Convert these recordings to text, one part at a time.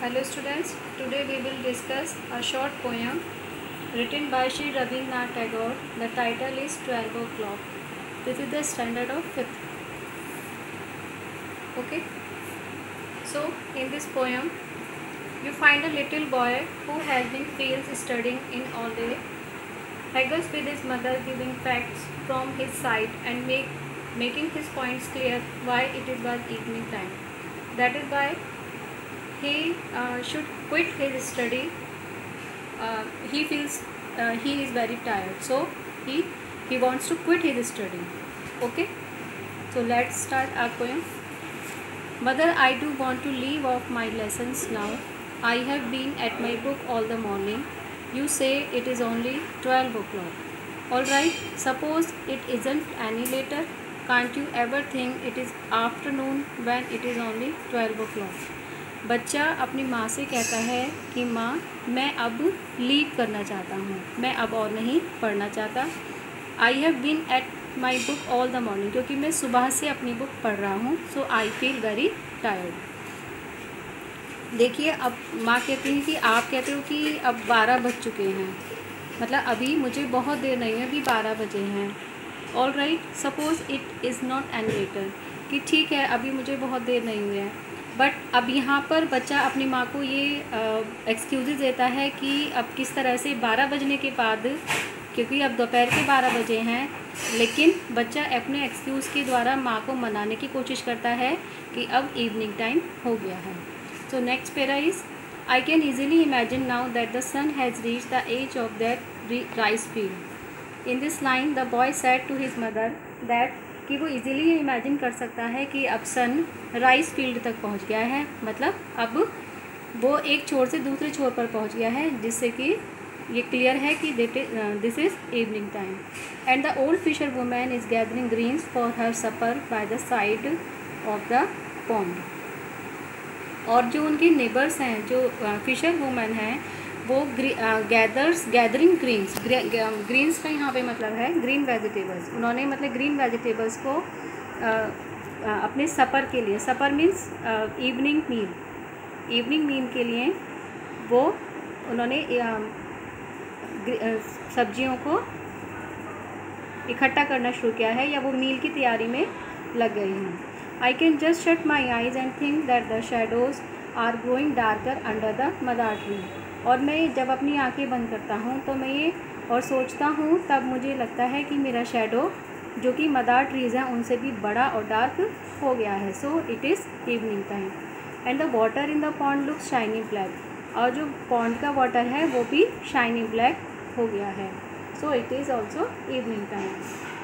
Hello students, today we will discuss a short poem written by Sri Rabindranath Tagore. The title is 12 o'clock. This is the standard of 5th. Okay. So in this poem, you find a little boy who has been fails studying in all day, haggles with his mother giving facts from his side and making his points clear why it was evening time. That is why he should quit his study. He feels he is very tired, so he wants to quit his study. Okay, so let's start our poem. Mother, I do want to leave off my lessons now. I have been at my book all the morning. You say it is only 12 o'clock. All right, suppose it isn't any later. Can't you ever think it is afternoon when it is only 12 o'clock? बच्चा अपनी माँ से कहता है कि माँ, मैं अब लीव करना चाहता हूँ, मैं अब और नहीं पढ़ना चाहता. I have been at my book all the morning, क्योंकि मैं सुबह से अपनी बुक पढ़ रहा हूँ. So I feel very tired. देखिए, अब माँ कहती है कि आप कहते हो कि अब 12 बज चुके हैं, मतलब अभी मुझे बहुत देर नहीं है, अभी 12 बजे हैं. All right, suppose it is not any later, कि ठीक है अभी मुझे बहुत देर नहीं हुई है. बट अब यहाँ पर बच्चा अपनी माँ को ये एक्सक्यूज़ देता है कि अब किस तरह से 12 बजने के बाद, क्योंकि अब दोपहर के 12 बजे हैं, लेकिन बच्चा अपने एक्सक्यूज़ के द्वारा माँ को मनाने की कोशिश करता है कि अब इवनिंग टाइम हो गया है. So next para is, I can easily imagine now that the sun has reach the edge of that rice field. In this line the boy said to his mother that, कि वो easily imagine कर सकता है कि अब सन rice field तक पहुंच गया है, मतलब अब वो एक छोर से दूसरे छोर पर पहुंच गया है, जिससे कि ये क्लियर है कि this is evening time. And the old fisher women is gathering greens for her supper by the side of the pond. और जो उनके नेबर्स हैं, जो फिशर वुमेन हैं, वो गैदरिंग ग्रीन्स का यहाँ पे मतलब है ग्रीन वेजिटेबल्स. उन्होंने मतलब ग्रीन वेजिटेबल्स को अपने सपर के लिए, सपर मीन्स इवनिंग मील के लिए वो उन्होंने सब्जियों को इकट्ठा करना शुरू किया है, या वो मील की तैयारी में लग गई हैं. I can just shut my eyes and think that the shadows are growing darker under the madar tree. और मैं जब अपनी आंखें बंद करता हूँ तो मैं ये और सोचता हूँ, तब मुझे लगता है कि मेरा शेडो जो कि मदार ट्रीज़ हैं उनसे भी बड़ा और डार्क हो गया है. So it is evening time. And the water in the pond looks shiny black. और जो पॉन्ड का वाटर है वो भी शाइनी ब्लैक हो गया है. So it is also evening time.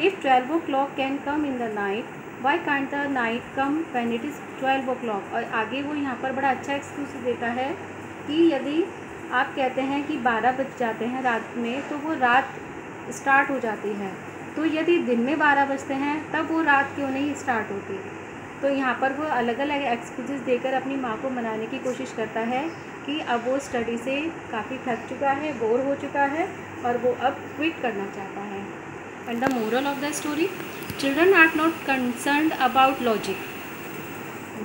If 12 o'clock can come in the night, why can't the night come when it is 12 o'clock. और आगे वो यहाँ पर बड़ा अच्छा एक्सक्यूज देता है कि यदि आप कहते हैं कि 12 बज जाते हैं रात में, तो वो रात स्टार्ट हो जाती है. तो यदि दिन में 12 बजते हैं तब वो रात क्यों नहीं स्टार्ट होती. तो यहाँ पर वो अलग अलग एक्सक्यूज़ देकर अपनी माँ को मनाने की कोशिश करता है कि अब वो स्टडी से काफ़ी थक चुका है, बोर हो चुका है, और वो अब क्विट करना चाहता है. And the moral of the story, children are not concerned about logic.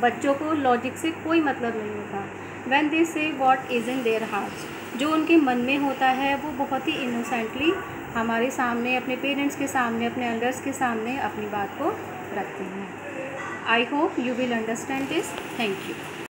बच्चों को लॉजिक से कोई मतलब नहीं होता. When they say what is in their hearts, जो उनके मन में होता है वो बहुत ही इनोसेंटली हमारे सामने, अपने पेरेंट्स के सामने, अपने एल्डर्स के सामने अपनी बात को रखते हैं. I hope you will understand this. Thank you.